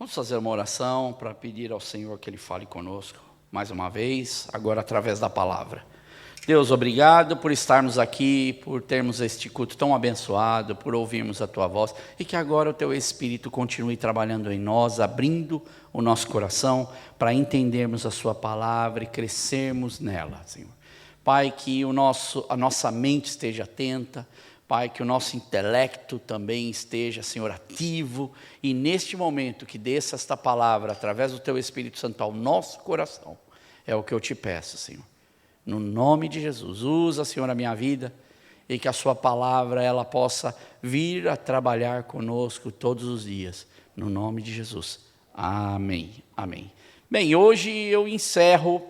Vamos fazer uma oração para pedir ao Senhor que Ele fale conosco, mais uma vez, agora através da palavra. Deus, obrigado por estarmos aqui, por termos este culto tão abençoado, por ouvirmos a Tua voz, e que agora o Teu Espírito continue trabalhando em nós, abrindo o nosso coração, para entendermos a Sua palavra e crescermos nela, Senhor. Pai, que a nossa mente esteja atenta, Pai, que o nosso intelecto também esteja, Senhor, ativo, e neste momento que desça esta palavra, através do Teu Espírito Santo ao nosso coração, é o que eu te peço, Senhor. No nome de Jesus, usa, Senhor, a minha vida, e que a Sua palavra, ela possa vir a trabalhar conosco todos os dias, no nome de Jesus. Amém, amém. Bem, hoje eu encerro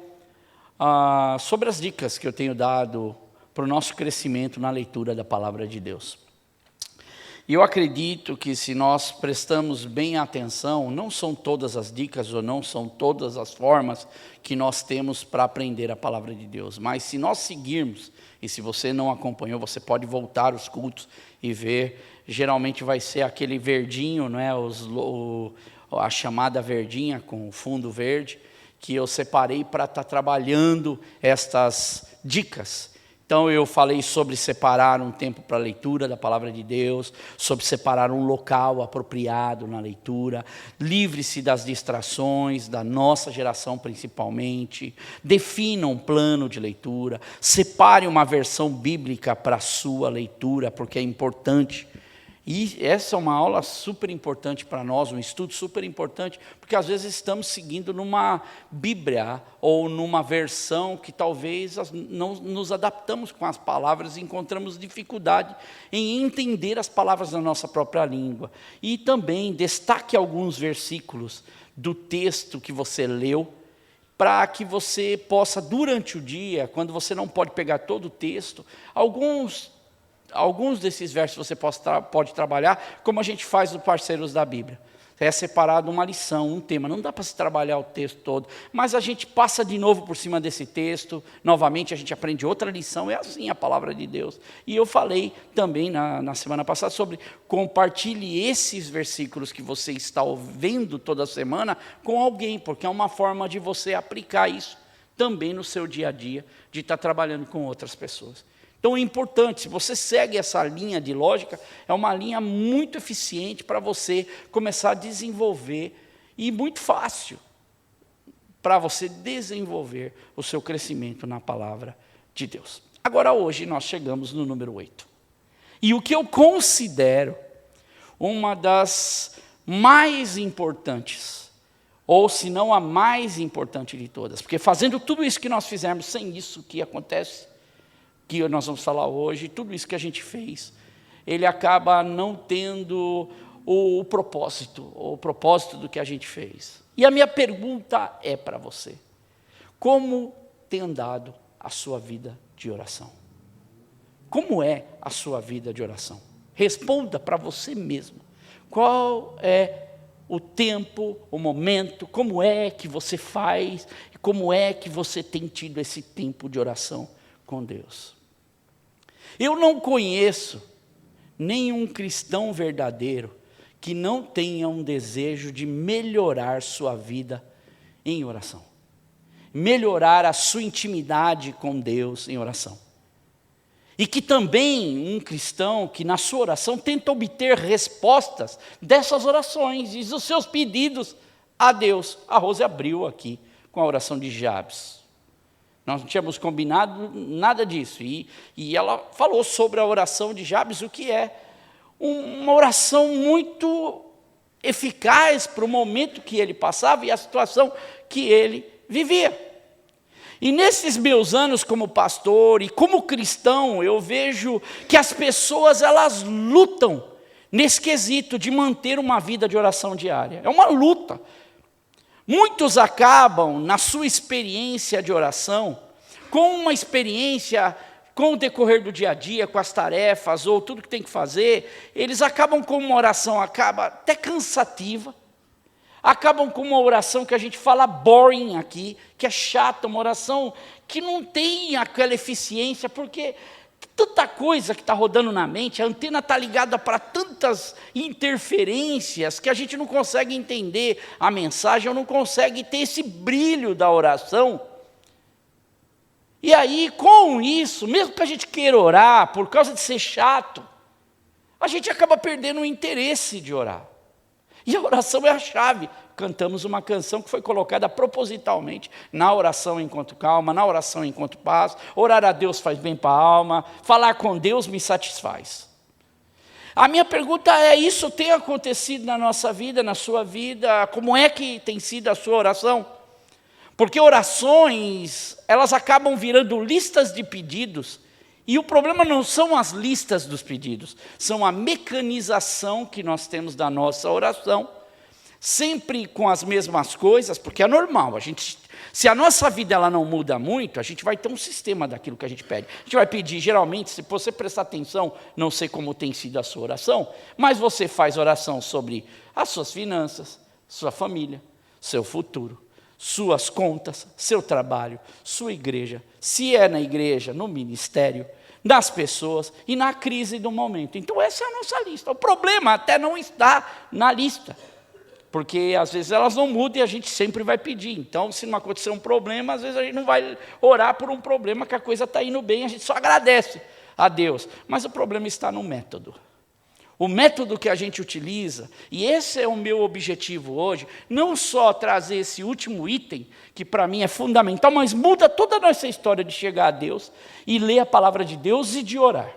sobre as dicas que eu tenho dado para o nosso crescimento na leitura da palavra de Deus. E eu acredito que se nós prestamos bem atenção, não são todas as dicas ou não são todas as formas que nós temos para aprender a palavra de Deus, mas se nós seguirmos, e se você não acompanhou, você pode voltar aos cultos e ver, geralmente vai ser aquele verdinho, não é? A chamada verdinha com o fundo verde, que eu separei para estar trabalhando estas dicas. Então eu falei sobre separar um tempo para a leitura da palavra de Deus, sobre separar um local apropriado na leitura, livre-se das distrações, da nossa geração principalmente, defina um plano de leitura, separe uma versão bíblica para a sua leitura, porque é importante. E essa é uma aula super importante para nós, um estudo super importante, porque às vezes estamos seguindo numa Bíblia ou numa versão que talvez não nos adaptamos com as palavras e encontramos dificuldade em entender as palavras da nossa própria língua. E também destaque alguns versículos do texto que você leu, para que você possa, durante o dia, quando você não pode pegar todo o texto, alguns desses versos você pode trabalhar, como a gente faz nos Parceiros da Bíblia. É separado uma lição, um tema. Não dá para se trabalhar o texto todo, mas a gente passa de novo por cima desse texto, novamente a gente aprende outra lição, é assim a palavra de Deus. E eu falei também na semana passada sobre compartilhe esses versículos que você está ouvindo toda semana com alguém, porque é uma forma de você aplicar isso também no seu dia a dia, de estar trabalhando com outras pessoas. Então é importante, se você segue essa linha de lógica, é uma linha muito eficiente para você começar a desenvolver, e muito fácil para você desenvolver o seu crescimento na palavra de Deus. Agora hoje nós chegamos no número 8. E o que eu considero uma das mais importantes, ou se não a mais importante de todas, porque fazendo tudo isso que nós fizemos, sem isso que acontece, que nós vamos falar hoje, tudo isso que a gente fez, ele acaba não tendo o propósito do que a gente fez. E a minha pergunta é para você: como tem andado a sua vida de oração? Como é a sua vida de oração? Responda para você mesmo. Qual é o tempo, o momento, como é que você faz, como é que você tem tido esse tempo de oração com Deus? Eu não conheço nenhum cristão verdadeiro que não tenha um desejo de melhorar sua vida em oração, melhorar a sua intimidade com Deus em oração. E que também um cristão que na sua oração tenta obter respostas dessas orações e dos seus pedidos a Deus. A Rose abriu aqui com a oração de Jabes. Nós não tínhamos combinado nada disso. E ela falou sobre a oração de Jabes, o que é uma oração muito eficaz para o momento que ele passava e a situação que ele vivia. E nesses meus anos como pastor e como cristão, eu vejo que as pessoas, elas lutam nesse quesito de manter uma vida de oração diária. É uma luta. Muitos acabam, na sua experiência de oração, com uma experiência com o decorrer do dia a dia, com as tarefas ou tudo que tem que fazer, eles acabam com uma oração, acaba até cansativa, acabam com uma oração que a gente fala boring aqui, que é chata, uma oração que não tem aquela eficiência, porque tanta coisa que está rodando na mente, a antena está ligada para tantas interferências que a gente não consegue entender a mensagem, ou não consegue ter esse brilho da oração. E aí, com isso, mesmo que a gente queira orar, por causa de ser chato, a gente acaba perdendo o interesse de orar. E a oração é a chave. Cantamos uma canção que foi colocada propositalmente na oração enquanto calma, na oração enquanto paz. Orar a Deus faz bem para a alma, falar com Deus me satisfaz. A minha pergunta é, isso tem acontecido na nossa vida, na sua vida? Como é que tem sido a sua oração? Porque orações, elas acabam virando listas de pedidos, e o problema não são as listas dos pedidos, são a mecanização que nós temos da nossa oração, sempre com as mesmas coisas, porque é normal, se a nossa vida ela não muda muito, a gente vai ter um sistema daquilo que a gente pede. A gente vai pedir, geralmente, se você prestar atenção, não sei como tem sido a sua oração, mas você faz oração sobre as suas finanças, sua família, seu futuro, suas contas, seu trabalho, sua igreja, se é na igreja, no ministério, das pessoas e na crise do momento. Então essa é a nossa lista. O problema até não está na lista, porque às vezes elas não mudam e a gente sempre vai pedir. Então, se não acontecer um problema, às vezes a gente não vai orar por um problema, que a coisa está indo bem, a gente só agradece a Deus. Mas o problema está no método. O método que a gente utiliza, e esse é o meu objetivo hoje, não só trazer esse último item, que para mim é fundamental, mas muda toda a nossa história de chegar a Deus e ler a palavra de Deus e de orar.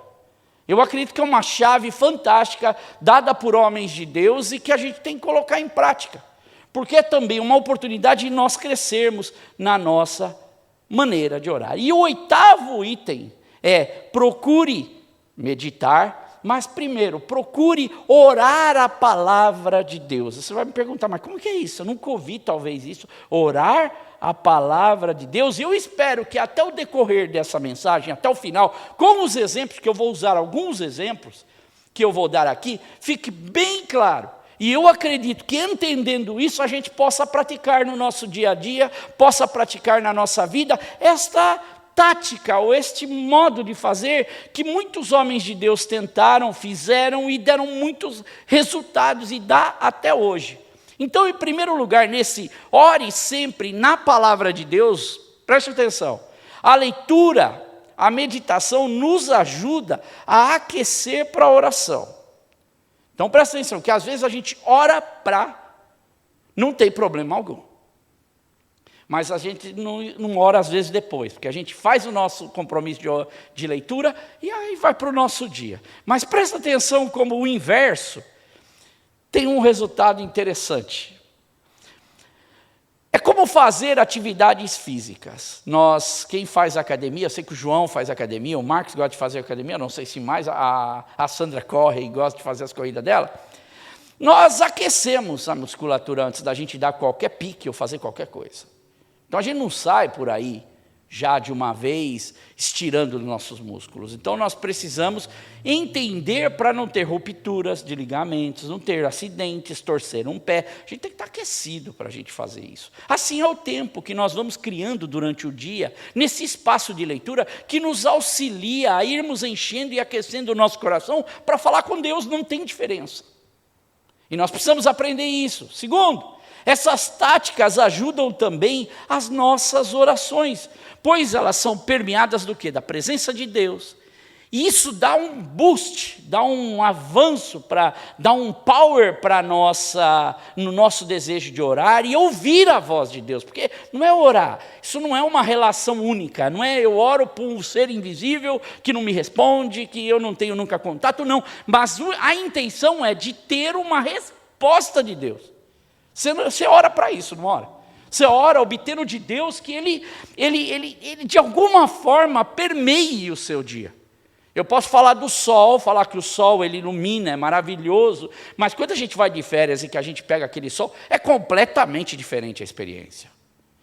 Eu acredito que é uma chave fantástica, dada por homens de Deus, e que a gente tem que colocar em prática, porque é também uma oportunidade de nós crescermos na nossa maneira de orar. E o 8º item é: procure meditar, mas primeiro, procure orar a palavra de Deus. Você vai me perguntar, mas como que é isso? Eu nunca ouvi talvez isso, orar a palavra de Deus. E eu espero que até o decorrer dessa mensagem, até o final, com os exemplos, que eu vou usar alguns exemplos, que eu vou dar aqui, fique bem claro. E eu acredito que entendendo isso, a gente possa praticar no nosso dia a dia, possa praticar na nossa vida, esta tática ou este modo de fazer que muitos homens de Deus tentaram, fizeram e deram muitos resultados e dá até hoje. Então, em primeiro lugar, nesse ore sempre na palavra de Deus, preste atenção, a leitura, a meditação nos ajuda a aquecer para a oração. Então, preste atenção, que às vezes a gente ora para, não tem problema algum. Mas a gente não ora às vezes depois, porque a gente faz o nosso compromisso de leitura e aí vai para o nosso dia. Mas presta atenção como o inverso tem um resultado interessante. É como fazer atividades físicas. Quem faz academia, eu sei que o João faz academia, o Marcos gosta de fazer academia, não sei se mais, a Sandra corre e gosta de fazer as corridas dela. Nós aquecemos a musculatura antes da gente dar qualquer pique ou fazer qualquer coisa. Então a gente não sai por aí já de uma vez estirando os nossos músculos. Então nós precisamos entender para não ter rupturas de ligamentos, não ter acidentes, torcer um pé. A gente tem que estar aquecido para a gente fazer isso. Assim é o tempo que nós vamos criando durante o dia, nesse espaço de leitura, que nos auxilia a irmos enchendo e aquecendo o nosso coração para falar com Deus, não tem diferença. E nós precisamos aprender isso. Segundo, essas táticas ajudam também as nossas orações, pois elas são permeadas do quê? Da presença de Deus. E isso dá um boost, dá um avanço, dá um power para no nosso desejo de orar e ouvir a voz de Deus. Porque não é orar, isso não é uma relação única, não é eu oro por um ser invisível que não me responde, que eu não tenho nunca contato, não. Mas a intenção é de ter uma resposta de Deus. Você ora para isso, não ora? Você ora obtendo de Deus que ele de alguma forma permeie o seu dia. Eu posso falar do sol, falar que o sol ele ilumina, é maravilhoso, mas quando a gente vai de férias e que a gente pega aquele sol, é completamente diferente a experiência.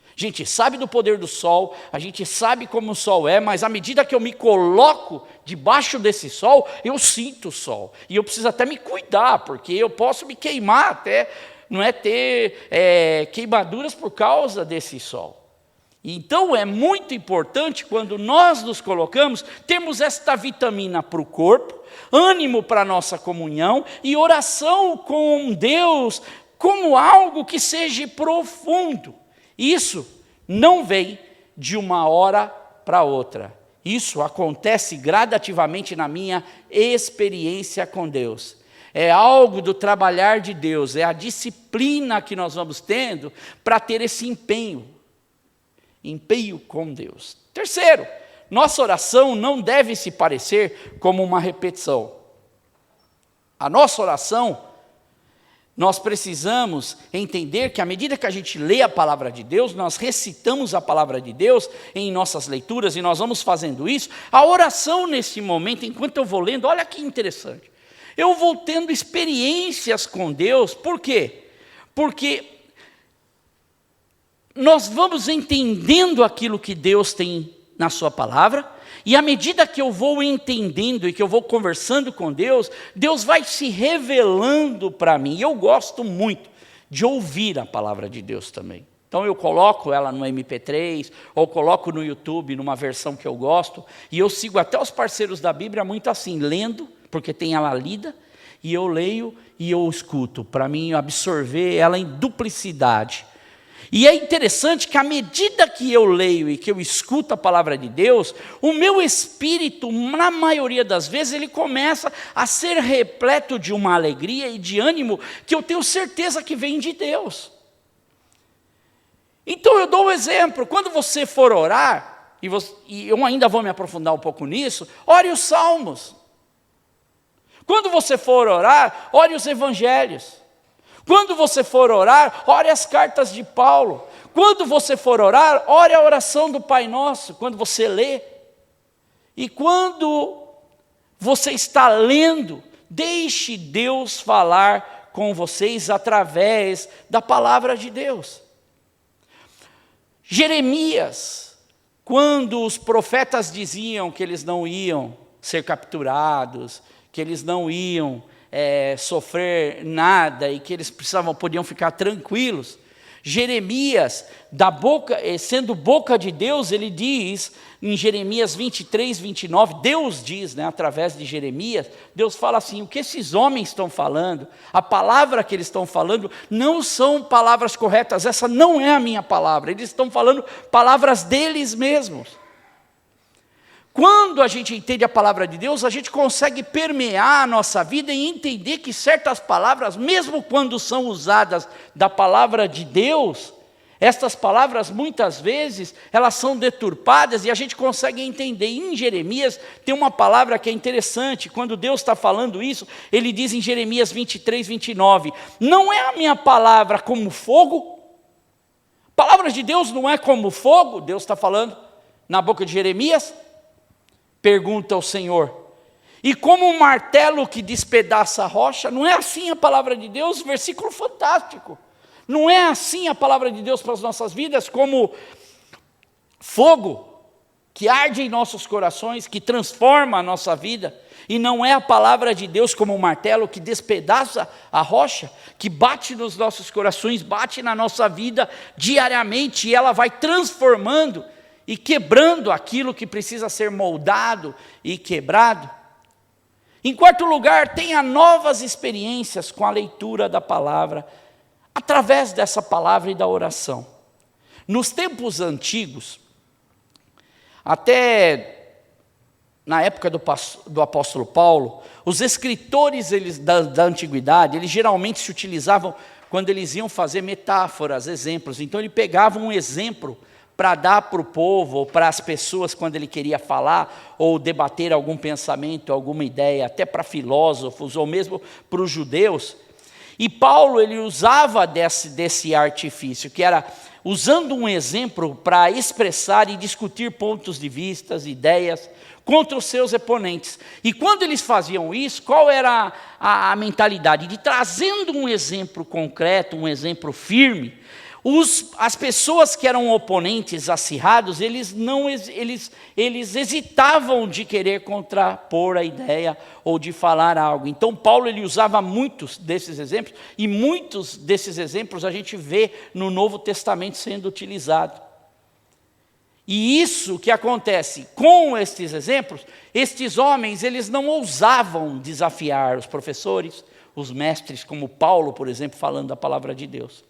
A gente sabe do poder do sol, a gente sabe como o sol é, mas à medida que eu me coloco debaixo desse sol, eu sinto o sol. E eu preciso até me cuidar, porque eu posso me queimar até, não é ter queimaduras por causa desse sol. Então é muito importante, quando nós nos colocamos, temos esta vitamina para o corpo, ânimo para a nossa comunhão e oração com Deus como algo que seja profundo. Isso não vem de uma hora para outra. Isso acontece gradativamente na minha experiência com Deus. É algo do trabalhar de Deus, é a disciplina que nós vamos tendo para ter esse empenho com Deus. Terceiro, nossa oração não deve se parecer como uma repetição. A nossa oração, nós precisamos entender que à medida que a gente lê a palavra de Deus, nós recitamos a palavra de Deus em nossas leituras, e nós vamos fazendo isso, a oração nesse momento, enquanto eu vou lendo, olha que interessante, eu vou tendo experiências com Deus. Por quê? Porque nós vamos entendendo aquilo que Deus tem na sua palavra, e à medida que eu vou entendendo e que eu vou conversando com Deus, Deus vai se revelando para mim. E eu gosto muito de ouvir a palavra de Deus também. Então eu coloco ela no MP3, ou coloco no YouTube, numa versão que eu gosto, e eu sigo até os parceiros da Bíblia muito assim, lendo, porque tem ela lida, e eu leio e eu escuto, para mim absorver ela em duplicidade. E é interessante que à medida que eu leio e que eu escuto a palavra de Deus, o meu espírito, na maioria das vezes, ele começa a ser repleto de uma alegria e de ânimo que eu tenho certeza que vem de Deus. Então eu dou um exemplo, quando você for orar, e eu ainda vou me aprofundar um pouco nisso, ore os salmos. Quando você for orar, ore os evangelhos. Quando você for orar, ore as cartas de Paulo. Quando você for orar, ore a oração do Pai Nosso, quando você lê. E quando você está lendo, deixe Deus falar com vocês através da palavra de Deus. Jeremias, quando os profetas diziam que eles não iam ser capturados, que eles não iam sofrer nada e que eles podiam ficar tranquilos, Jeremias, sendo boca de Deus, ele diz em Jeremias 23, 29, Deus diz, através de Jeremias, Deus fala assim: o que esses homens estão falando, a palavra que eles estão falando, não são palavras corretas, essa não é a minha palavra, eles estão falando palavras deles mesmos. Quando a gente entende a palavra de Deus, a gente consegue permear a nossa vida e entender que certas palavras, mesmo quando são usadas da palavra de Deus, estas palavras muitas vezes, elas são deturpadas e a gente consegue entender. Em Jeremias tem uma palavra que é interessante, quando Deus está falando isso, ele diz em Jeremias 23, 29, não é a minha palavra como fogo? A palavra de Deus não é como fogo? Deus está falando na boca de Jeremias? Pergunta o Senhor. E como um martelo que despedaça a rocha, não é assim a palavra de Deus? Versículo fantástico. Não é assim a palavra de Deus para as nossas vidas, como fogo que arde em nossos corações, que transforma a nossa vida. E não é a palavra de Deus como um martelo que despedaça a rocha, que bate nos nossos corações, bate na nossa vida diariamente, e ela vai transformando e quebrando aquilo que precisa ser moldado e quebrado. Em quarto lugar, tenha novas experiências com a leitura da palavra, através dessa palavra e da oração. Nos tempos antigos, até na época do apóstolo Paulo, os escritores da antiguidade, eles geralmente se utilizavam quando eles iam fazer metáforas, exemplos. Então ele pegava um exemplo para dar para o povo, ou para as pessoas quando ele queria falar, ou debater algum pensamento, alguma ideia, até para filósofos, ou mesmo para os judeus. E Paulo, ele usava desse artifício, que era usando um exemplo para expressar e discutir pontos de vista, ideias, contra os seus oponentes. E quando eles faziam isso, qual era a mentalidade? De trazendo um exemplo concreto, um exemplo firme, as pessoas que eram oponentes acirrados, eles hesitavam de querer contrapor a ideia ou de falar algo. Então Paulo, ele usava muitos desses exemplos, e muitos desses exemplos a gente vê no Novo Testamento sendo utilizado. E isso que acontece com estes exemplos, estes homens, eles não ousavam desafiar os professores, os mestres, como Paulo, por exemplo, falando da palavra de Deus.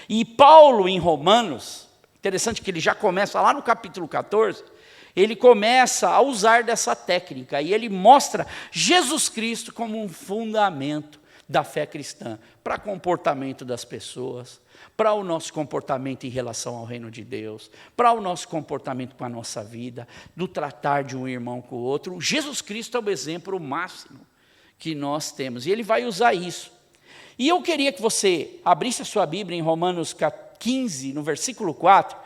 E Paulo, em Romanos, interessante que ele já começa lá no capítulo 14, ele começa a usar dessa técnica, e ele mostra Jesus Cristo como um fundamento da fé cristã, para o comportamento das pessoas, para o nosso comportamento em relação ao reino de Deus, para o nosso comportamento com a nossa vida, do tratar de um irmão com o outro. Jesus Cristo é o exemplo máximo que nós temos, e ele vai usar isso. E eu queria que você abrisse a sua Bíblia em Romanos 15, no versículo 4,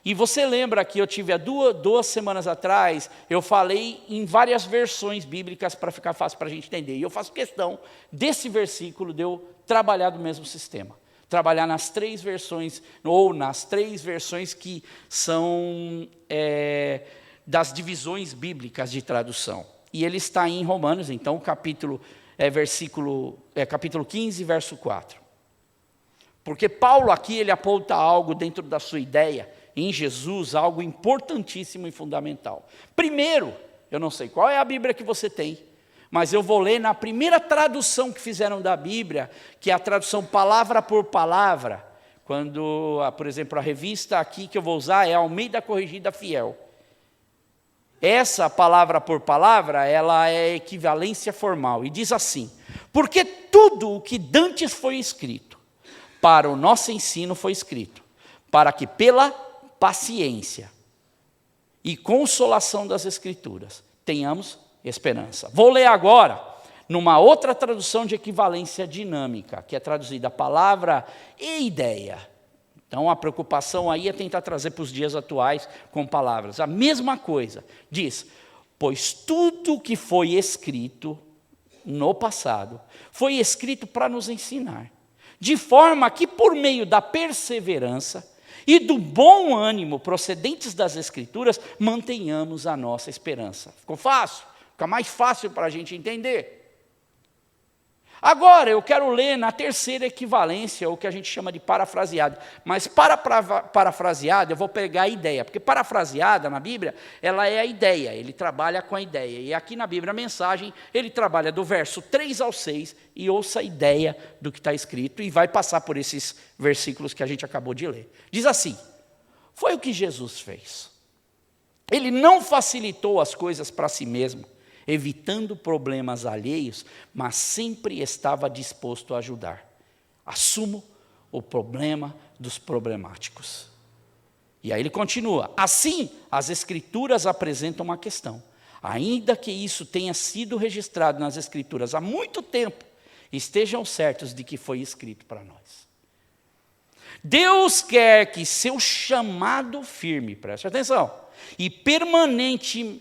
e você lembra que eu tive há duas semanas atrás, eu falei em várias versões bíblicas para ficar fácil para a gente entender, e eu faço questão desse versículo de eu trabalhar do mesmo sistema. Trabalhar nas três versões, ou nas três versões que são das divisões bíblicas de tradução. E ele está em Romanos, então, capítulo 15, verso 4. Porque Paulo aqui, ele aponta algo dentro da sua ideia, em Jesus, algo importantíssimo e fundamental. Primeiro, eu não sei qual é a Bíblia que você tem, mas eu vou ler na primeira tradução que fizeram da Bíblia, que é a tradução palavra por palavra, quando, por exemplo, a revista aqui que eu vou usar é Almeida Corrigida Fiel. Essa palavra por palavra, ela é equivalência formal, e diz assim: porque tudo o que dantes foi escrito, para o nosso ensino foi escrito, para que pela paciência e consolação das Escrituras tenhamos esperança. Vou ler agora numa outra tradução de equivalência dinâmica, que é traduzida palavra e ideia. Então a preocupação aí é tentar trazer para os dias atuais com palavras. A mesma coisa, diz: pois tudo que foi escrito no passado, foi escrito para nos ensinar, de forma que por meio da perseverança e do bom ânimo procedentes das Escrituras, mantenhamos a nossa esperança. Ficou fácil? Fica mais fácil para a gente entender. Agora, eu quero ler na terceira equivalência, o que a gente chama de parafraseado. Mas parafraseado, eu vou pegar a ideia, porque parafraseada na Bíblia, ela é a ideia, ele trabalha com a ideia. E aqui na Bíblia, a mensagem, ele trabalha do verso 3 ao 6, e ouça a ideia do que está escrito, e vai passar por esses versículos que a gente acabou de ler. Diz assim: foi o que Jesus fez. Ele não facilitou as coisas para si mesmo, evitando problemas alheios, mas sempre estava disposto a ajudar. Assumo o problema dos problemáticos. E aí ele continua: assim, as Escrituras apresentam uma questão. Ainda que isso tenha sido registrado nas Escrituras há muito tempo, estejam certos de que foi escrito para nós. Deus quer que seu chamado firme, preste atenção, e permanente,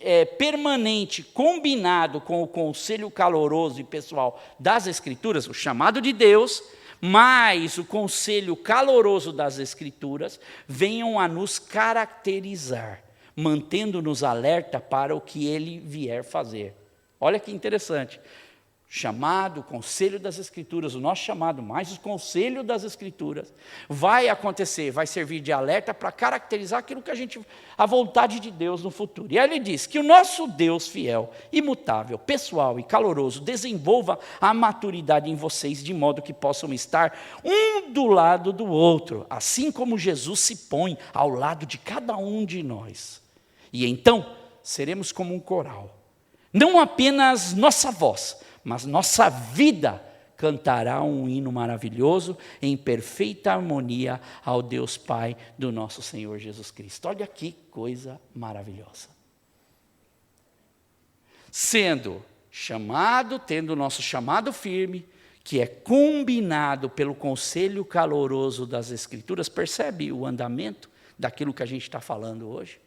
combinado com o conselho caloroso e pessoal das Escrituras, o chamado de Deus, mais o conselho caloroso das Escrituras, venham a nos caracterizar, mantendo-nos alerta para o que Ele vier fazer. Olha que interessante. Chamado, conselho das Escrituras, o nosso chamado, mais o conselho das Escrituras, vai acontecer, vai servir de alerta para caracterizar aquilo que a vontade de Deus no futuro. E aí ele diz que o nosso Deus fiel, imutável, pessoal e caloroso, desenvolva a maturidade em vocês, de modo que possam estar um do lado do outro, assim como Jesus se põe ao lado de cada um de nós. E então, seremos como um coral, não apenas nossa voz, mas nossa vida cantará um hino maravilhoso, em perfeita harmonia ao Deus Pai do nosso Senhor Jesus Cristo. Olha que coisa maravilhosa. Sendo chamado, tendo o nosso chamado firme, que é combinado pelo conselho caloroso das Escrituras, percebe o andamento daquilo que a gente está falando hoje?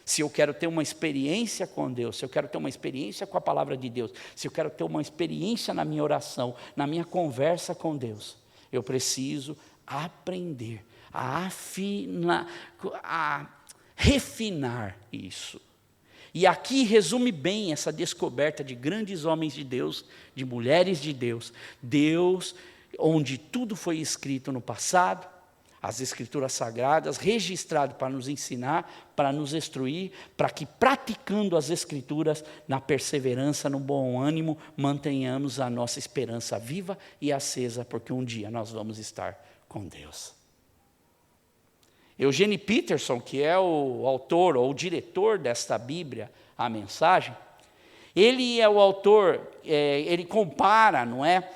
Se eu quero ter uma experiência com Deus, se eu quero ter uma experiência com a palavra de Deus, se eu quero ter uma experiência na minha oração, na minha conversa com Deus, eu preciso aprender a refinar isso. E aqui resume bem essa descoberta de grandes homens de Deus, de mulheres de Deus. Deus, onde tudo foi escrito no passado, as Escrituras Sagradas, registrado para nos ensinar, para nos instruir, para que praticando as Escrituras, na perseverança, no bom ânimo, mantenhamos a nossa esperança viva e acesa, porque um dia nós vamos estar com Deus. Eugene Peterson, que é o autor ou o diretor desta Bíblia, a Mensagem, ele é o autor, ele compara, não é,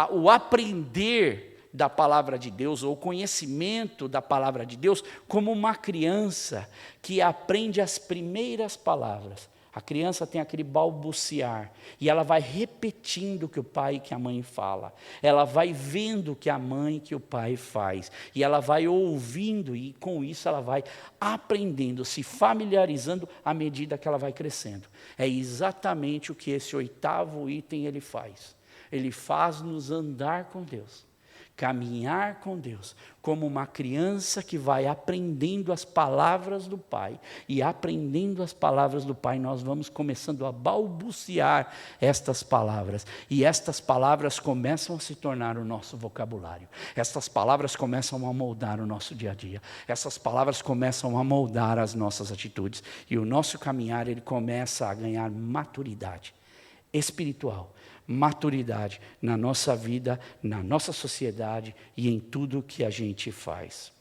o aprender da palavra de Deus, ou o conhecimento da palavra de Deus, como uma criança que aprende as primeiras palavras. A criança tem aquele balbuciar, e ela vai repetindo o que o pai e que a mãe fala. Ela vai vendo o que a mãe e que o pai faz. E ela vai ouvindo, e com isso ela vai aprendendo, se familiarizando à medida que ela vai crescendo. É exatamente o que esse 8º item ele faz. Ele faz-nos andar com Deus, caminhar com Deus, como uma criança que vai aprendendo as palavras do Pai, e aprendendo as palavras do Pai, nós vamos começando a balbuciar estas palavras, e estas palavras começam a se tornar o nosso vocabulário, estas palavras começam a moldar o nosso dia a dia, essas palavras começam a moldar as nossas atitudes, e o nosso caminhar, ele começa a ganhar maturidade espiritual, maturidade na nossa vida, na nossa sociedade e em tudo que a gente faz.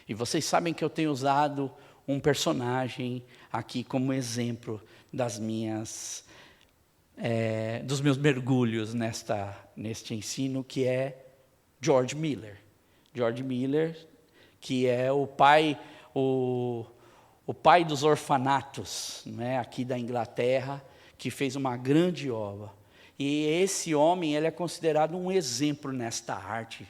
E vocês sabem que eu tenho usado um personagem aqui como exemplo dos meus mergulhos neste ensino, que é George Miller. George Miller, que é o pai dos orfanatos, né, aqui da Inglaterra, que fez uma grande obra. E esse homem, ele é considerado um exemplo nesta arte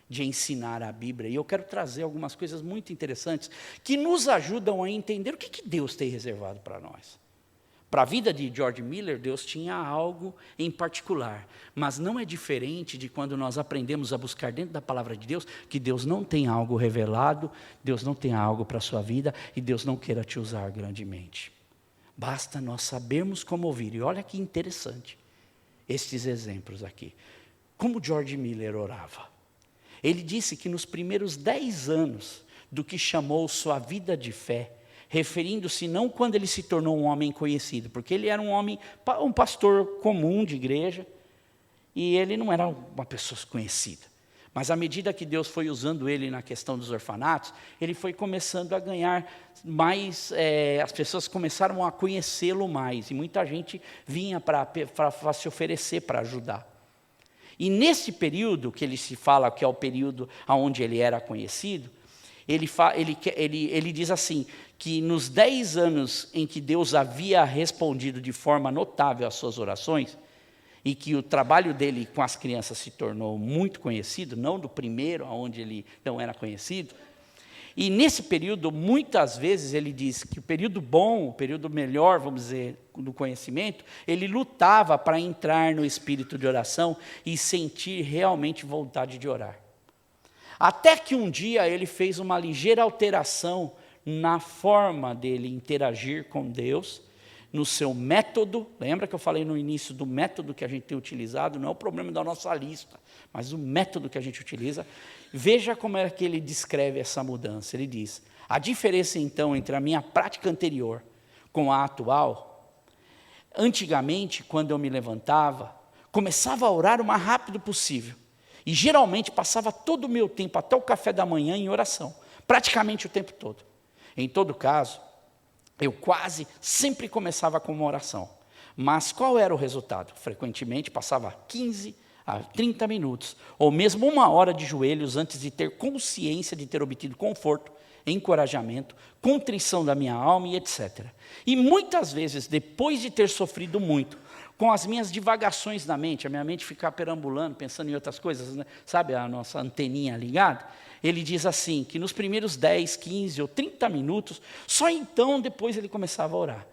de ensinar a Bíblia. E eu quero trazer algumas coisas muito interessantes que nos ajudam a entender o que Deus tem reservado para nós. Para a vida de George Miller, Deus tinha algo em particular, mas não é diferente de quando nós aprendemos a buscar dentro da palavra de Deus, que Deus não tem algo revelado, Deus não tem algo para a sua vida, e Deus não queira te usar grandemente. Basta nós sabermos como ouvir. E olha que interessante estes exemplos aqui. Como George Miller orava. Ele disse que nos primeiros 10 anos do que chamou sua vida de fé, referindo-se não quando ele se tornou um homem conhecido, porque ele era um pastor comum de igreja, e ele não era uma pessoa conhecida. Mas à medida que Deus foi usando ele na questão dos orfanatos, ele foi começando a ganhar mais, as pessoas começaram a conhecê-lo mais, e muita gente vinha para se oferecer para ajudar. E nesse período, que ele se fala que é o período onde ele era conhecido, ele diz assim, que nos 10 anos em que Deus havia respondido de forma notável às suas orações, e que o trabalho dele com as crianças se tornou muito conhecido, não do primeiro, onde ele não era conhecido. E nesse período, muitas vezes, ele diz que o período bom, o período melhor, vamos dizer, do conhecimento, ele lutava para entrar no espírito de oração e sentir realmente vontade de orar. Até que um dia ele fez uma ligeira alteração na forma dele interagir com Deus, no seu método. Lembra que eu falei no início do método que a gente tem utilizado? Não é o problema da nossa lista, mas o método que a gente utiliza. Veja como é que ele descreve essa mudança. Ele diz, a diferença então entre a minha prática anterior com a atual, antigamente, quando eu me levantava, começava a orar o mais rápido possível, e geralmente passava todo o meu tempo, até o café da manhã, em oração, praticamente o tempo todo. Em todo caso, eu quase sempre começava com uma oração. Mas qual era o resultado? Frequentemente passava 15 a 30 minutos, ou mesmo 1 hora de joelhos antes de ter consciência de ter obtido conforto, encorajamento, contrição da minha alma e etc. E muitas vezes, depois de ter sofrido muito, com as minhas divagações na mente, a minha mente ficar perambulando, pensando em outras coisas, né? Sabe, a nossa anteninha ligada, ele diz assim, que nos primeiros 10, 15 ou 30 minutos, só então depois ele começava a orar.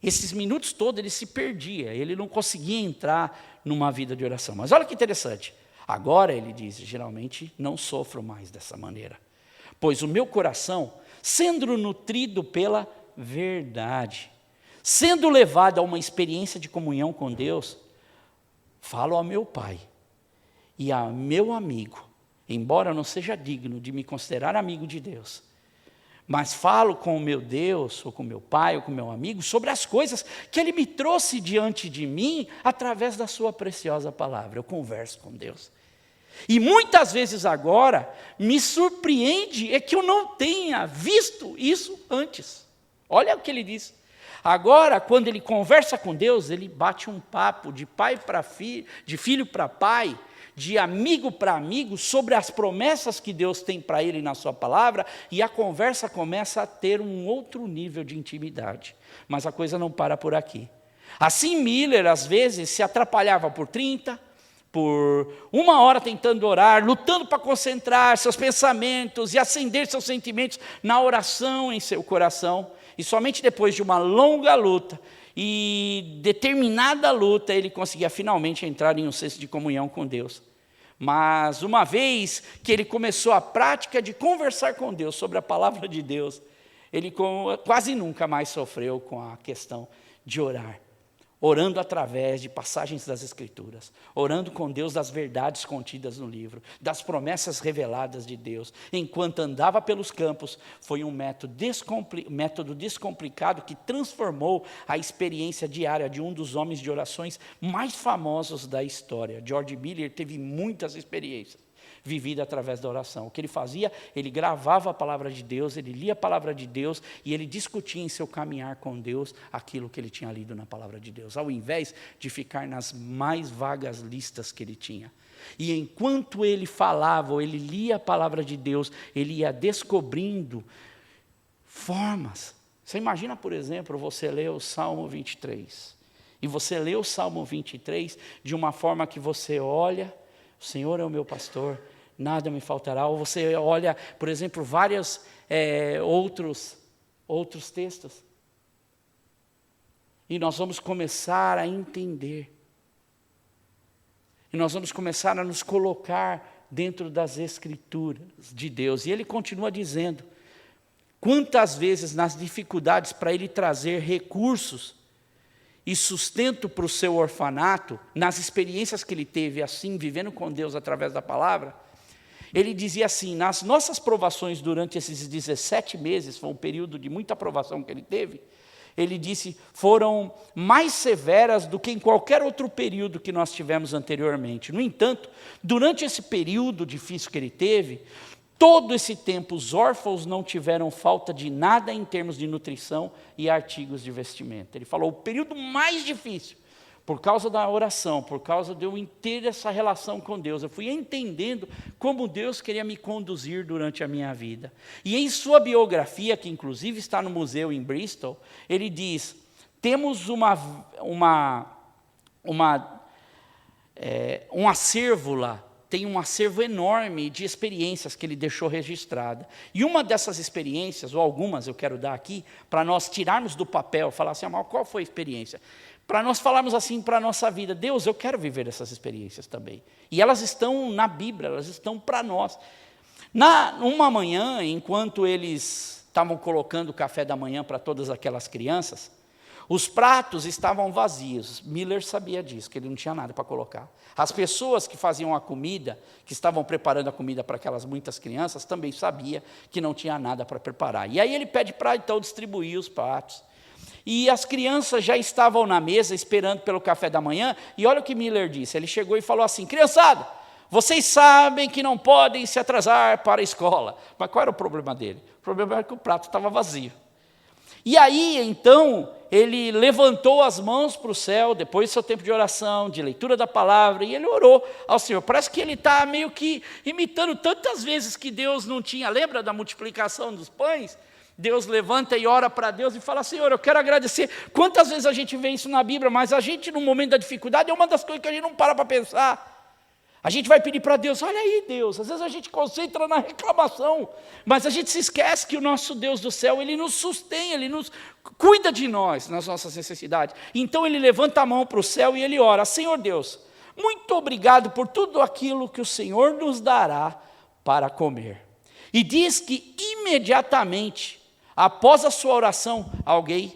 Esses minutos todos ele se perdia, ele não conseguia entrar numa vida de oração. Mas olha que interessante, agora ele diz, geralmente não sofro mais dessa maneira, pois o meu coração, sendo nutrido pela verdade, sendo levado a uma experiência de comunhão com Deus, falo ao meu Pai e a meu amigo, embora eu não seja digno de me considerar amigo de Deus, mas falo com o meu Deus, ou com o meu pai, ou com o meu amigo, sobre as coisas que Ele me trouxe diante de mim, através da sua preciosa palavra. Eu converso com Deus. E muitas vezes agora, me surpreende é que eu não tenha visto isso antes. Olha o que ele diz. Agora, quando ele conversa com Deus, ele bate um papo de pai para filho, de filho para pai, de amigo para amigo, sobre as promessas que Deus tem para ele na sua palavra, e a conversa começa a ter um outro nível de intimidade. Mas a coisa não para por aqui. Assim, Miller, às vezes, se atrapalhava por 30, por 1 hora tentando orar, lutando para concentrar seus pensamentos e acender seus sentimentos na oração em seu coração. E somente depois de uma longa luta e determinada luta, ele conseguia finalmente entrar em um senso de comunhão com Deus. Mas uma vez que ele começou a prática de conversar com Deus sobre a palavra de Deus, ele quase nunca mais sofreu com a questão de orar. Orando através de passagens das Escrituras, orando com Deus das verdades contidas no livro, das promessas reveladas de Deus. Enquanto andava pelos campos, foi um método descomplicado que transformou a experiência diária de um dos homens de orações mais famosos da história. George Miller teve muitas experiências vividas através da oração. O que ele fazia? Ele gravava a palavra de Deus, ele lia a palavra de Deus e ele discutia em seu caminhar com Deus aquilo que ele tinha lido na palavra de Deus, ao invés de ficar nas mais vagas listas que ele tinha. E enquanto ele falava, ou ele lia a palavra de Deus, ele ia descobrindo formas. Você imagina, por exemplo, você lê o Salmo 23, e você lê o Salmo 23 de uma forma que você olha, o Senhor é o meu pastor, nada me faltará. Ou você olha, por exemplo, vários outros textos. E nós vamos começar a entender. E nós vamos começar a nos colocar dentro das Escrituras de Deus. E ele continua dizendo, quantas vezes nas dificuldades para ele trazer recursos e sustento para o seu orfanato, nas experiências que ele teve assim, vivendo com Deus através da palavra, ele dizia assim, nas nossas provações durante esses 17 meses, foi um período de muita provação que ele teve, ele disse, foram mais severas do que em qualquer outro período que nós tivemos anteriormente. No entanto, durante esse período difícil que ele teve, todo esse tempo os órfãos não tiveram falta de nada em termos de nutrição e artigos de vestimenta. Ele falou, o período mais difícil, por causa da oração, por causa de eu ter essa relação com Deus, eu fui entendendo como Deus queria me conduzir durante a minha vida. E em sua biografia, que inclusive está no museu em Bristol, ele diz, temos um acervo lá, tem um acervo enorme de experiências que ele deixou registrada. E uma dessas experiências, ou algumas eu quero dar aqui, para nós tirarmos do papel, falar assim, qual foi a experiência? Para nós falarmos assim para a nossa vida, Deus, eu quero viver essas experiências também. E elas estão na Bíblia, elas estão para nós. Uma manhã, enquanto eles estavam colocando o café da manhã para todas aquelas crianças, os pratos estavam vazios. Miller sabia disso, que ele não tinha nada para colocar. As pessoas que faziam a comida, que estavam preparando a comida para aquelas muitas crianças, também sabia que não tinha nada para preparar. E aí ele pede para, então, distribuir os pratos. E as crianças já estavam na mesa, esperando pelo café da manhã, e olha o que Miller disse. Ele chegou e falou assim, criançada, vocês sabem que não podem se atrasar para a escola. Mas qual era o problema dele? O problema era que o prato estava vazio. E aí, então, ele levantou as mãos para o céu, depois do seu tempo de oração, de leitura da palavra, e ele orou ao Senhor. Parece que ele está meio que imitando tantas vezes que Deus não tinha. Lembra da multiplicação dos pães? Deus levanta e ora para Deus e fala, Senhor, eu quero agradecer. Quantas vezes a gente vê isso na Bíblia, mas a gente, no momento da dificuldade, é uma das coisas que a gente não para pensar. A gente vai pedir para Deus, olha aí Deus, às vezes a gente concentra na reclamação, mas a gente se esquece que o nosso Deus do céu, Ele nos sustém, Ele nos cuida de nós, nas nossas necessidades. Então ele levanta a mão para o céu e ele ora, Senhor Deus, muito obrigado por tudo aquilo que o Senhor nos dará para comer. E diz que imediatamente, após a sua oração, alguém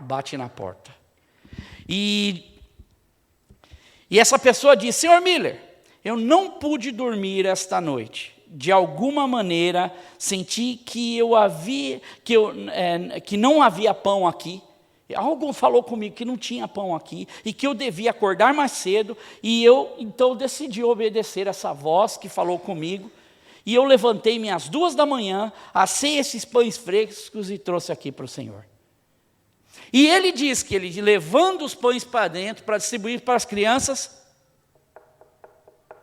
bate na porta. E essa pessoa diz, Senhor Miller, eu não pude dormir esta noite. De alguma maneira, senti que que não havia pão aqui. Algo falou comigo que não tinha pão aqui e que eu devia acordar mais cedo. E eu, então, decidi obedecer essa voz que falou comigo. E eu levantei-me às 2h, assei esses pães frescos e trouxe aqui para o Senhor. E ele diz que ele, levando os pães para dentro, para distribuir para as crianças,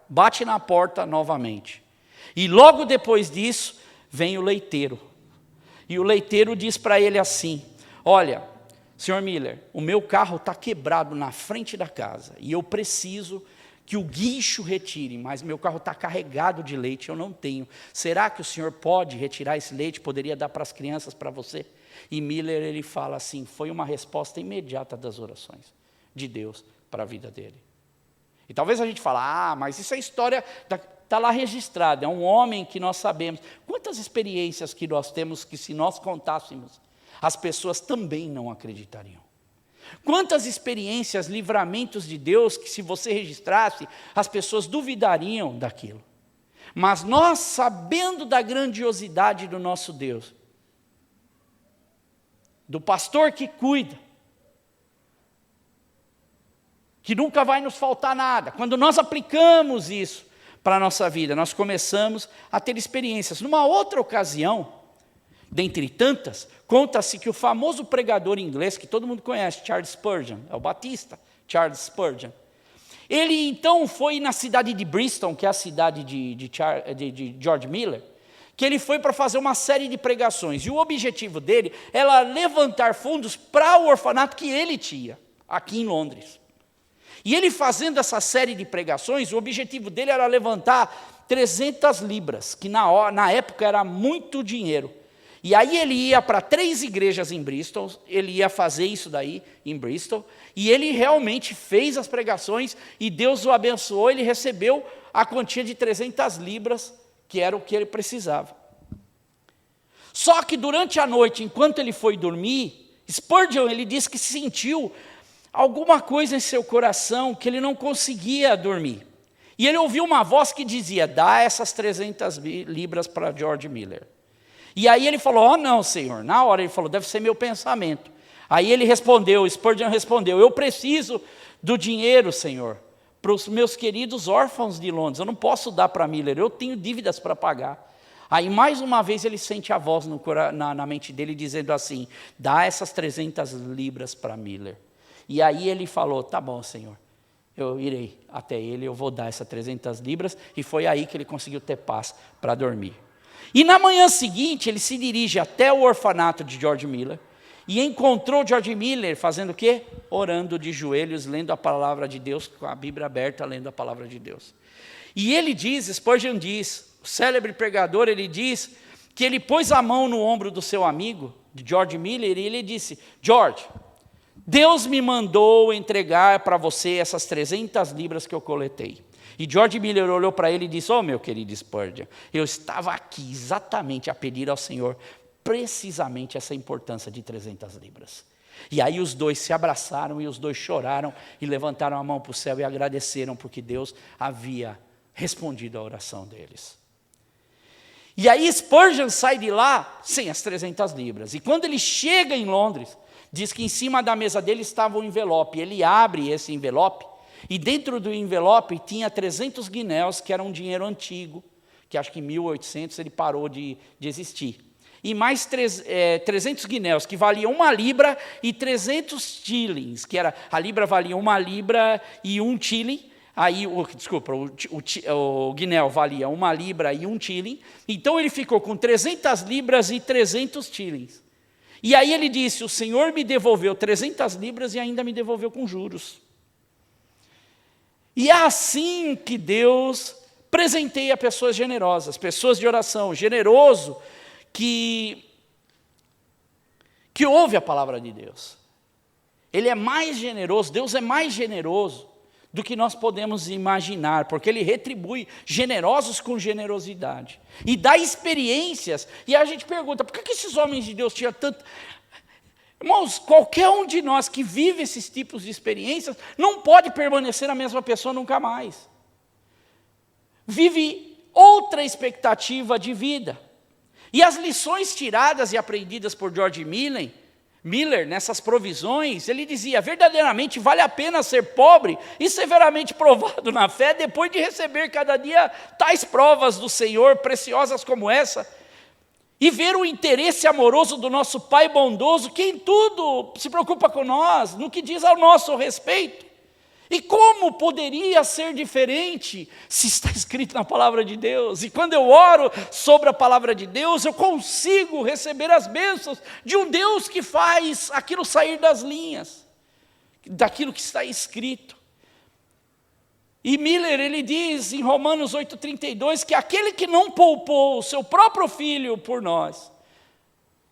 bate na porta novamente. E logo depois disso, vem o leiteiro. E o leiteiro diz para ele assim: olha, senhor Miller, o meu carro está quebrado na frente da casa. E eu preciso que o guincho retire, mas meu carro está carregado de leite, eu não tenho. Será que o senhor pode retirar esse leite? Poderia dar para as crianças, para você? E Miller, ele fala assim, foi uma resposta imediata das orações de Deus para a vida dele. E talvez a gente fale, mas isso é história, está lá registrado, é um homem que nós sabemos. Quantas experiências que nós temos que se nós contássemos, as pessoas também não acreditariam. Quantas experiências, livramentos de Deus, que se você registrasse, as pessoas duvidariam daquilo. Mas nós, sabendo da grandiosidade do nosso Deus, do pastor que cuida, que nunca vai nos faltar nada, quando nós aplicamos isso para a nossa vida, nós começamos a ter experiências. Numa outra ocasião, dentre tantas, conta-se que o famoso pregador inglês, que todo mundo conhece, Charles Spurgeon, é o batista, Charles Spurgeon. Ele então foi na cidade de Bristol, que é a cidade de George Miller, que ele foi para fazer uma série de pregações. E o objetivo dele era levantar fundos para o orfanato que ele tinha, aqui em Londres. E ele fazendo essa série de pregações, o objetivo dele era levantar 300 libras, que na época era muito dinheiro. E aí ele ia para 3 igrejas em Bristol, ele ia fazer isso daí em Bristol, e ele realmente fez as pregações, e Deus o abençoou, ele recebeu a quantia de 300 libras, que era o que ele precisava. Só que durante a noite, enquanto ele foi dormir, Spurgeon, ele disse que sentiu alguma coisa em seu coração, que ele não conseguia dormir. E ele ouviu uma voz que dizia, dá essas 300 libras para George Miller. E aí ele falou, não, Senhor. Na hora ele falou, deve ser meu pensamento. Aí ele respondeu, Spurgeon respondeu, eu preciso do dinheiro, Senhor, para os meus queridos órfãos de Londres. Eu não posso dar para Miller, eu tenho dívidas para pagar. Aí mais uma vez ele sente a voz na mente dele dizendo assim, dá essas 300 libras para Miller. E aí ele falou, tá bom, Senhor, eu irei até ele, eu vou dar essas 300 libras. E foi aí que ele conseguiu ter paz para dormir. E na manhã seguinte, ele se dirige até o orfanato de George Miller e encontrou George Miller fazendo o quê? Orando de joelhos, lendo a palavra de Deus, com a Bíblia aberta, lendo a palavra de Deus. E ele diz, Spurgeon diz, o célebre pregador, ele diz que ele pôs a mão no ombro do seu amigo, de George Miller, e ele disse, George, Deus me mandou entregar para você essas 300 libras que eu coletei. E George Miller olhou para ele e disse, meu querido Spurgeon, eu estava aqui exatamente a pedir ao Senhor precisamente essa importância de 300 libras. E aí os dois se abraçaram e os dois choraram e levantaram a mão para o céu e agradeceram porque Deus havia respondido à oração deles. E aí Spurgeon sai de lá sem as 300 libras. E quando ele chega em Londres, diz que em cima da mesa dele estava um envelope. Ele abre esse envelope e dentro do envelope tinha 300 guinéus, que era um dinheiro antigo, que acho que em 1800 ele parou de existir. E mais 300 guinéus, que valiam 1 libra, e 300 shillings, que era, a libra valia 1 libra e 1 shilling. Aí, o guinéu valia 1 libra e 1 shilling. Então ele ficou com 300 libras e 300 shillings. E aí ele disse, o Senhor me devolveu 300 libras e ainda me devolveu com juros. E é assim que Deus presenteia pessoas generosas, pessoas de oração, generoso, que ouve a palavra de Deus. Ele é mais generoso, Deus é mais generoso do que nós podemos imaginar, porque Ele retribui generosos com generosidade. E dá experiências, e a gente pergunta, por que esses homens de Deus tinham tanto... Irmãos, qualquer um de nós que vive esses tipos de experiências não pode permanecer a mesma pessoa nunca mais. vive outra expectativa de vida. E as lições tiradas e aprendidas por George Miller, nessas provisões, ele dizia: verdadeiramente vale a pena ser pobre e severamente provado na fé, depois de receber cada dia tais provas do Senhor, preciosas como essa, e ver o interesse amoroso do nosso Pai bondoso, que em tudo se preocupa com nós, no que diz ao nosso respeito. E como poderia ser diferente se está escrito na palavra de Deus? E quando eu oro sobre a palavra de Deus, eu consigo receber as bênçãos de um Deus que faz aquilo sair das linhas, daquilo que está escrito. E Miller, ele diz em Romanos 8,32, que aquele que não poupou o seu próprio filho por nós,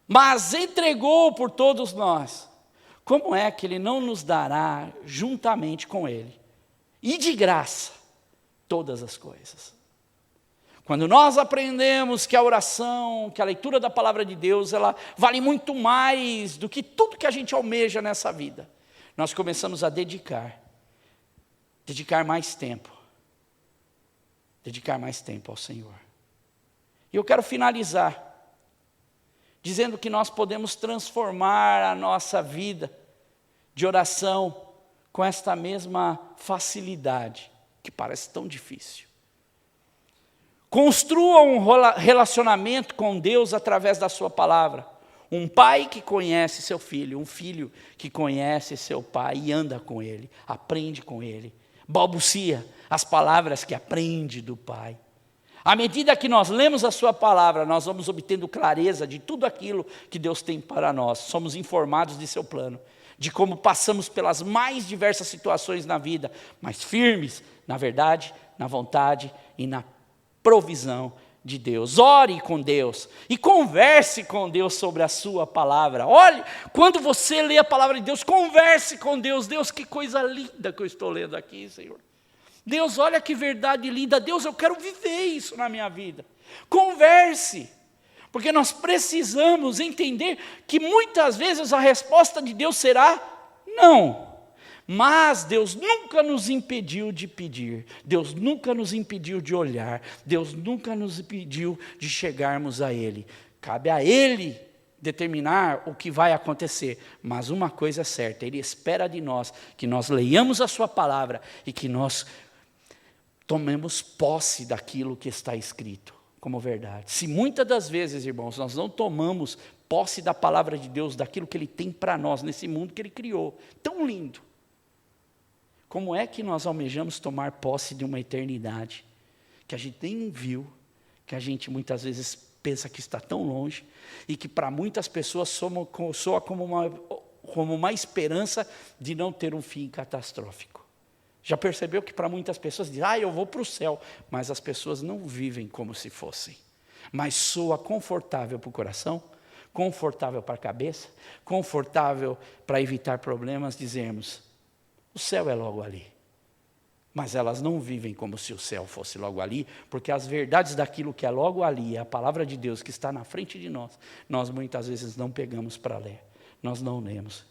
mas entregou por todos nós, como é que ele não nos dará juntamente com ele, e de graça, todas as coisas? Quando nós aprendemos que a oração, que a leitura da palavra de Deus, ela vale muito mais do que tudo que a gente almeja nessa vida, nós começamos a dedicar mais tempo ao Senhor. E eu quero finalizar dizendo que nós podemos transformar a nossa vida de oração com esta mesma facilidade, que parece tão difícil. Construa um relacionamento com Deus através da sua palavra. Um pai que conhece seu filho, um filho que conhece seu pai e anda com ele, aprende com ele, balbucia as palavras que aprende do pai. À medida que nós lemos a sua palavra, nós vamos obtendo clareza de tudo aquilo que Deus tem para nós. Somos informados de seu plano, de como passamos pelas mais diversas situações na vida, mas firmes na verdade, na vontade e na provisão de Deus. Ore com Deus e converse com Deus sobre a sua palavra. Olhe, quando você lê a palavra de Deus, converse com Deus. Deus, que coisa linda que eu estou lendo aqui, Senhor. Deus, olha que verdade linda. Deus, eu quero viver isso na minha vida. Converse, porque nós precisamos entender que muitas vezes a resposta de Deus será não. Mas Deus nunca nos impediu de pedir, Deus nunca nos impediu de olhar, Deus nunca nos impediu de chegarmos a Ele. Cabe a Ele determinar o que vai acontecer, mas uma coisa é certa, Ele espera de nós que nós leiamos a sua palavra e que nós tomemos posse daquilo que está escrito como verdade. Se muitas das vezes, irmãos, nós não tomamos posse da palavra de Deus, daquilo que Ele tem para nós nesse mundo que Ele criou, tão lindo, como é que nós almejamos tomar posse de uma eternidade que a gente nem viu, que a gente muitas vezes pensa que está tão longe e que para muitas pessoas soa como uma esperança de não ter um fim catastrófico. Já percebeu que para muitas pessoas dizem, eu vou para o céu, mas as pessoas não vivem como se fossem. Mas soa confortável para o coração, confortável para a cabeça, confortável para evitar problemas, dizermos, o céu é logo ali. Mas elas não vivem como se o céu fosse logo ali, porque as verdades daquilo que é logo ali, a palavra de Deus que está na frente de nós, nós muitas vezes não pegamos para ler, nós não lemos.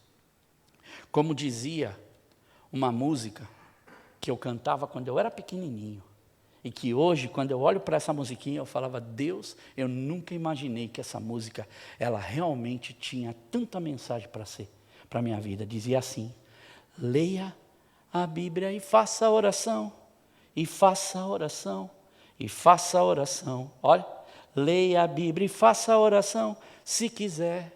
Como dizia uma música que eu cantava quando eu era pequenininho, e que hoje, quando eu olho para essa musiquinha, eu falava, Deus, eu nunca imaginei que essa música, ela realmente tinha tanta mensagem para a minha vida. Dizia assim, leia a Bíblia e faça a oração, e faça a oração, e faça a oração. Olha, leia a Bíblia e faça a oração, se quiser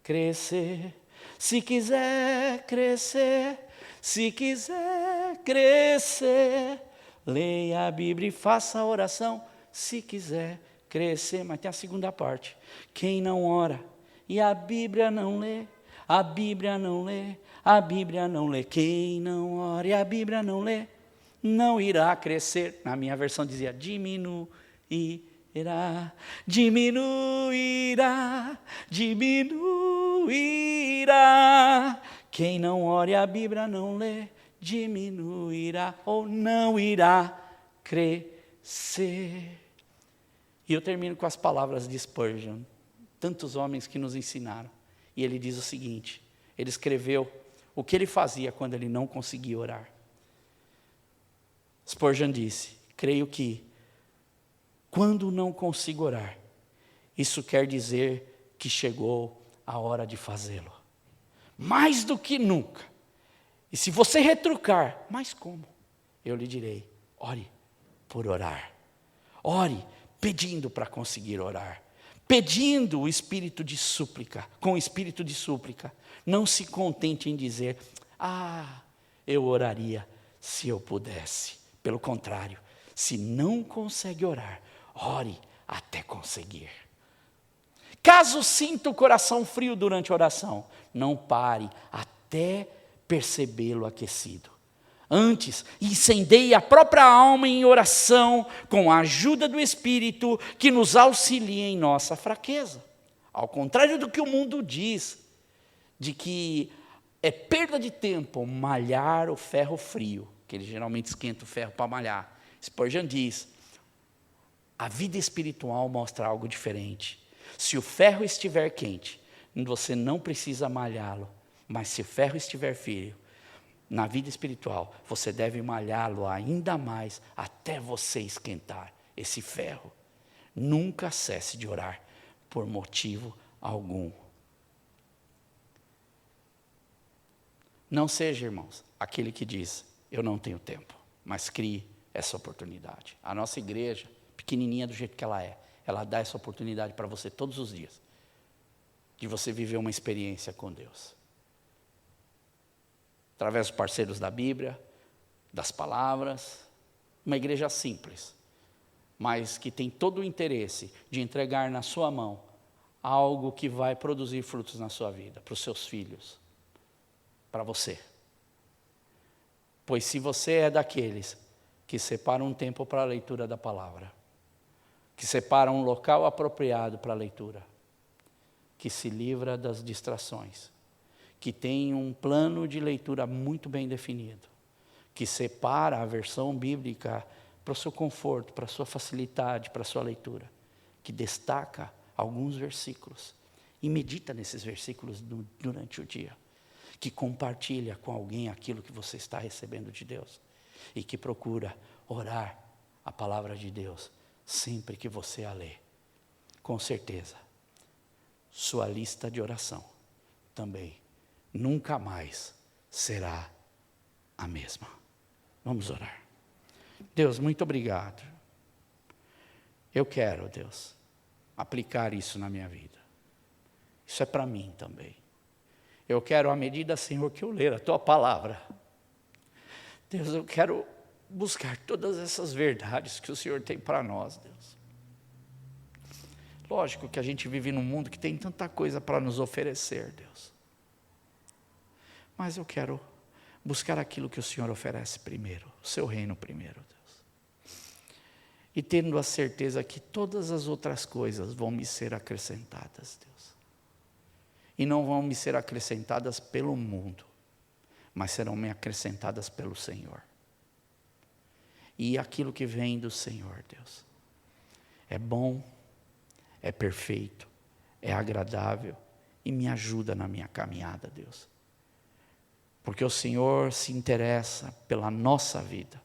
crescer, se quiser crescer, se quiser crescer. Leia a Bíblia e faça a oração, se quiser crescer. Mas tem a segunda parte. Quem não ora e a Bíblia não lê, a Bíblia não lê, a Bíblia não lê. Quem não ora e a Bíblia não lê, não irá crescer. Na minha versão dizia, diminuirá, diminuirá, diminuirá. Quem não ora e a Bíblia não lê, diminuirá ou não irá crescer. E eu termino com as palavras de Spurgeon, tantos homens que nos ensinaram. E ele diz o seguinte, ele escreveu o que ele fazia quando ele não conseguia orar. Spurgeon disse, creio que Quando não consigo orar, isso quer dizer que chegou a hora de fazê-lo. Mais do que nunca. E se você retrucar, mas como? Eu lhe direi, ore por orar. Ore pedindo para conseguir orar. Pedindo o espírito de súplica, com o espírito de súplica. Não se contente em dizer, eu oraria se eu pudesse. Pelo contrário, se não consegue orar, ore até conseguir. Caso sinta o coração frio durante a oração, não pare até percebê-lo aquecido. Antes, incendeie a própria alma em oração, com a ajuda do Espírito, que nos auxilia em nossa fraqueza. Ao contrário do que o mundo diz, de que é perda de tempo malhar o ferro frio, que ele geralmente esquenta o ferro para malhar. Spurgeon diz, a vida espiritual mostra algo diferente. Se o ferro estiver quente, você não precisa malhá-lo, mas se o ferro estiver frio, na vida espiritual, você deve malhá-lo ainda mais até você esquentar esse ferro. Nunca cesse de orar por motivo algum. Não seja, irmãos, aquele que diz, eu não tenho tempo, mas crie essa oportunidade. A nossa igreja, pequenininha do jeito que ela dá essa oportunidade para você todos os dias, de você viver uma experiência com Deus. Através dos parceiros da Bíblia, das palavras, uma igreja simples, mas que tem todo o interesse de entregar na sua mão algo que vai produzir frutos na sua vida, para os seus filhos, para você. Pois se você é daqueles que separam um tempo para a leitura da palavra, que separa um local apropriado para a leitura, que se livra das distrações, que tem um plano de leitura muito bem definido, que separa a versão bíblica para o seu conforto, para a sua facilidade, para a sua leitura, que destaca alguns versículos e medita nesses versículos durante o dia, que compartilha com alguém aquilo que você está recebendo de Deus e que procura orar a palavra de Deus sempre que você a lê. Com certeza, sua lista de oração também nunca mais será a mesma. Vamos orar. Deus, muito obrigado. Eu quero, Deus, aplicar isso na minha vida. Isso é para mim também. Eu quero, à medida, Senhor, que eu ler a Tua palavra, Deus, eu quero buscar todas essas verdades que o Senhor tem para nós, Deus. Lógico que a gente vive num mundo que tem tanta coisa para nos oferecer, Deus. Mas eu quero buscar aquilo que o Senhor oferece primeiro, o seu reino primeiro, Deus. E tendo a certeza que todas as outras coisas vão me ser acrescentadas, Deus. E não vão me ser acrescentadas pelo mundo, mas serão me acrescentadas pelo Senhor. E aquilo que vem do Senhor, Deus, é bom, é perfeito, é agradável e me ajuda na minha caminhada, Deus. Porque o Senhor se interessa pela nossa vida.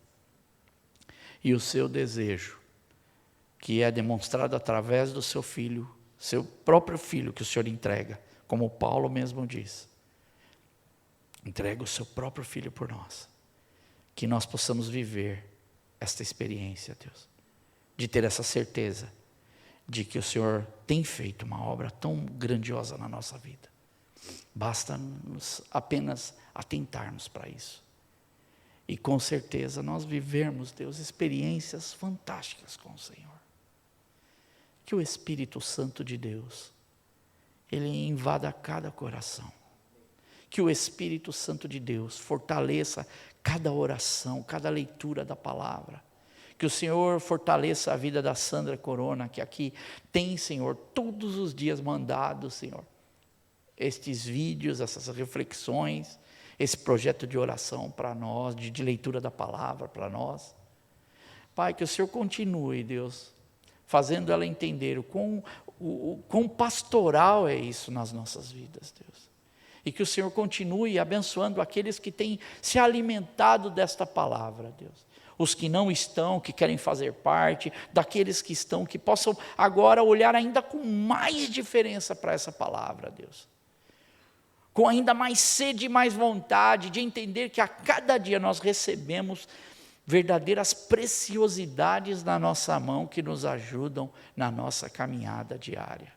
E o seu desejo, que é demonstrado através do seu filho, seu próprio filho que o Senhor entrega, como Paulo mesmo diz. Entrega o seu próprio filho por nós. Que nós possamos viver esta experiência, Deus. De ter essa certeza de que o Senhor tem feito uma obra tão grandiosa na nossa vida. Basta-nos apenas atentarmos para isso. E com certeza nós vivermos, Deus, experiências fantásticas com o Senhor. Que o Espírito Santo de Deus, Ele invada cada coração. Que o Espírito Santo de Deus fortaleça cada oração, cada leitura da palavra. Que o Senhor fortaleça a vida da Sandra Corona, que aqui tem, Senhor, todos os dias mandado, Senhor, estes vídeos, essas reflexões, esse projeto de oração para nós, de leitura da palavra para nós. Pai, que o Senhor continue, Deus, fazendo ela entender o quão pastoral é isso nas nossas vidas, Deus. E que o Senhor continue abençoando aqueles que têm se alimentado desta palavra, Deus. os que não estão, que querem fazer parte, daqueles que estão, que possam agora olhar ainda com mais diferença para essa palavra, Deus. Com ainda mais sede e mais vontade de entender que a cada dia nós recebemos verdadeiras preciosidades na nossa mão que nos ajudam na nossa caminhada diária.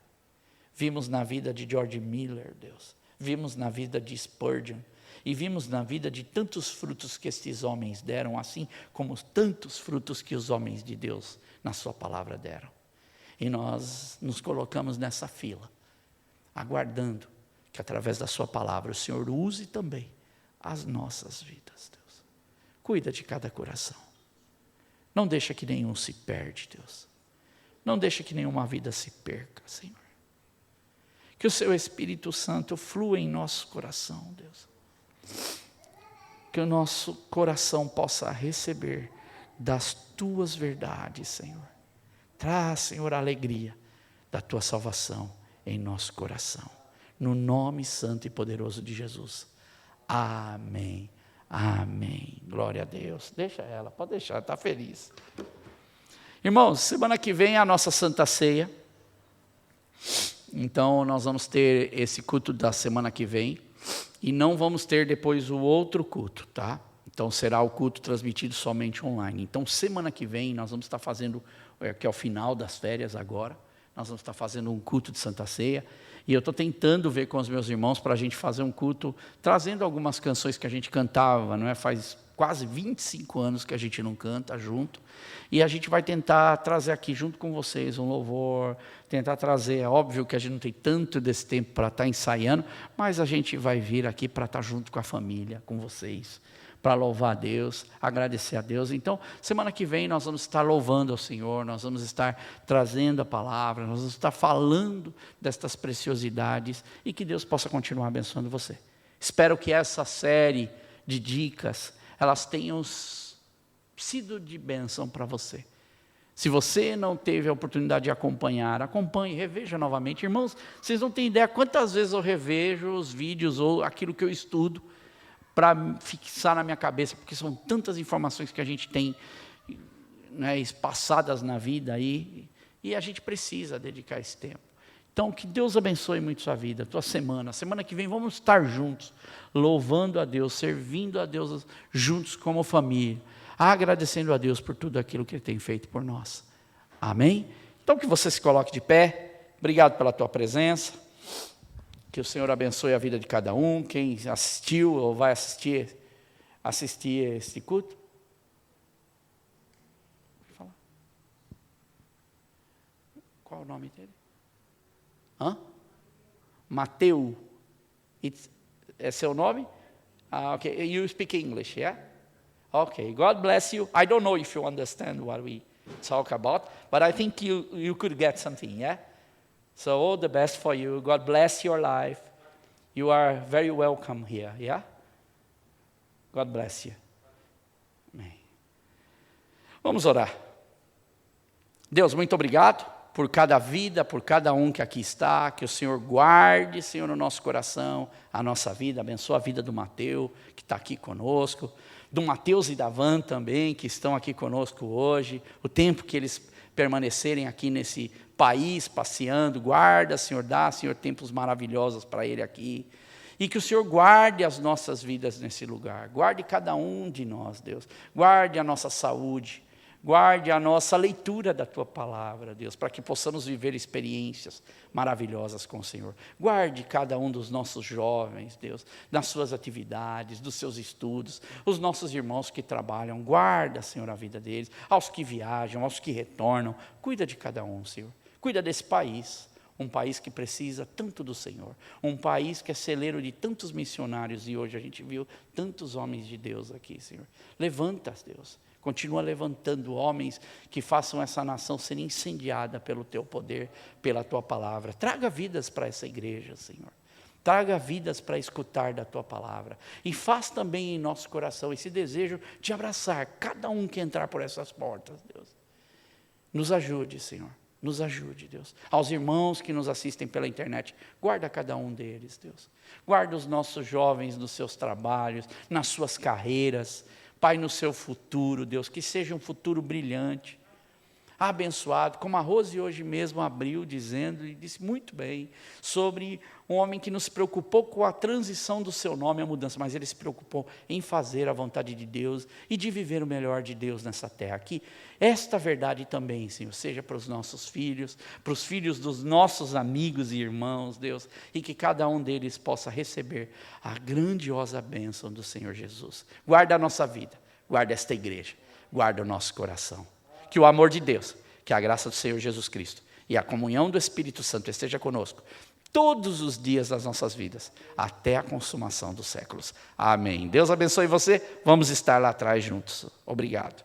Vimos na vida de George Miller, Deus. Vimos na vida de Spurgeon. E vimos na vida de tantos frutos que estes homens deram, assim como tantos frutos que os homens de Deus na sua palavra deram. E nós nos colocamos nessa fila, aguardando que através da sua palavra o Senhor use também as nossas vidas, Deus. Cuida de cada coração. Não deixa que nenhum se perde, Deus. Não deixa que nenhuma vida se perca, Senhor. Que o seu Espírito Santo flua em nosso coração, Deus. Que o nosso coração possa receber das tuas verdades, Senhor. Traz, Senhor, a alegria da tua salvação em nosso coração. No nome santo e poderoso de Jesus. Amém. Amém. Glória a Deus. Deixa ela, pode deixar, está feliz. Irmãos, semana que vem é a nossa Santa Ceia. Então, nós vamos ter esse culto da semana que vem. E não vamos ter depois o outro culto, tá? Então, será o culto transmitido somente online. Então, semana que vem, nós vamos estar fazendo, que é o final das férias agora, nós vamos estar fazendo um culto de Santa Ceia. E eu estou tentando ver com os meus irmãos para a gente fazer um culto, trazendo algumas canções que a gente cantava, não é? Faz quase 25 anos que a gente não canta junto. E a gente vai tentar trazer aqui junto com vocês um louvor, tentar trazer, é óbvio que a gente não tem tanto desse tempo para estar ensaiando, mas a gente vai vir aqui para estar junto com a família, com vocês, para louvar a Deus, agradecer a Deus. Então, semana que vem nós vamos estar louvando ao Senhor, nós vamos estar trazendo a palavra, nós vamos estar falando destas preciosidades e que Deus possa continuar abençoando você. Espero que essa série de dicas, elas tenham sido de bênção para você. Se você não teve a oportunidade de acompanhar, acompanhe, reveja novamente. Irmãos, vocês não têm ideia quantas vezes eu revejo os vídeos ou aquilo que eu estudo para fixar na minha cabeça, porque são tantas informações que a gente tem, né, espaçadas na vida aí, e a gente precisa dedicar esse tempo. Então, que Deus abençoe muito sua vida, tua semana. Semana que vem vamos estar juntos, louvando a Deus, servindo a Deus juntos como família, agradecendo a Deus por tudo aquilo que Ele tem feito por nós. Amém? Então, que você se coloque de pé. Obrigado pela tua presença. Que o Senhor abençoe a vida de cada um. Quem assistiu ou vai assistir esse culto. Qual o nome dele? Mateu. É seu nome? Okay. You speak English, yeah? Okay. God bless you. I don't know if you understand what we talk about, but I think you could get something, yeah? So all the best for you. God bless your life. You are very welcome here, yeah? God bless you. Amém. Vamos orar. Deus, muito obrigado por cada vida, por cada um que aqui está, que o Senhor guarde, Senhor, no nosso coração, a nossa vida, abençoa a vida do Mateus, que está aqui conosco, do Mateus e da Van também, que estão aqui conosco hoje, o tempo que eles permanecerem aqui nesse país, passeando, guarda, Senhor, dá, Senhor, tempos maravilhosos para ele aqui, e que o Senhor guarde as nossas vidas nesse lugar, guarde cada um de nós, Deus, guarde a nossa saúde, guarde a nossa leitura da Tua palavra, Deus, para que possamos viver experiências maravilhosas com o Senhor. Guarde cada um dos nossos jovens, Deus, nas suas atividades, dos seus estudos, os nossos irmãos que trabalham, guarda, Senhor, a vida deles, aos que viajam, aos que retornam, cuida de cada um, Senhor. Cuida desse país, um país que precisa tanto do Senhor, um país que é celeiro de tantos missionários, e hoje a gente viu tantos homens de Deus aqui, Senhor. Levanta, Deus. Continua levantando homens que façam essa nação ser incendiada pelo Teu poder, pela Tua palavra. Traga vidas para essa igreja, Senhor. Traga vidas para escutar da Tua palavra. E faz também em nosso coração esse desejo de abraçar cada um que entrar por essas portas, Deus. Nos ajude, Senhor. Nos ajude, Deus. Aos irmãos que nos assistem pela internet, guarda cada um deles, Deus. Guarda os nossos jovens nos seus trabalhos, nas suas carreiras, Pai, no seu futuro, Deus, que seja um futuro brilhante, abençoado, como a Rose hoje mesmo abriu dizendo, e disse muito bem, sobre um homem que não se preocupou com a transição do seu nome, a mudança, mas ele se preocupou em fazer a vontade de Deus e de viver o melhor de Deus nessa terra. Que esta verdade também, Senhor, seja para os nossos filhos, para os filhos dos nossos amigos e irmãos, Deus, e que cada um deles possa receber a grandiosa bênção do Senhor Jesus. Guarda a nossa vida, guarda esta igreja, guarda o nosso coração. Que o amor de Deus, que a graça do Senhor Jesus Cristo e a comunhão do Espírito Santo esteja conosco todos os dias das nossas vidas, até a consumação dos séculos. Amém. Deus abençoe você. Vamos estar lá atrás juntos. Obrigado.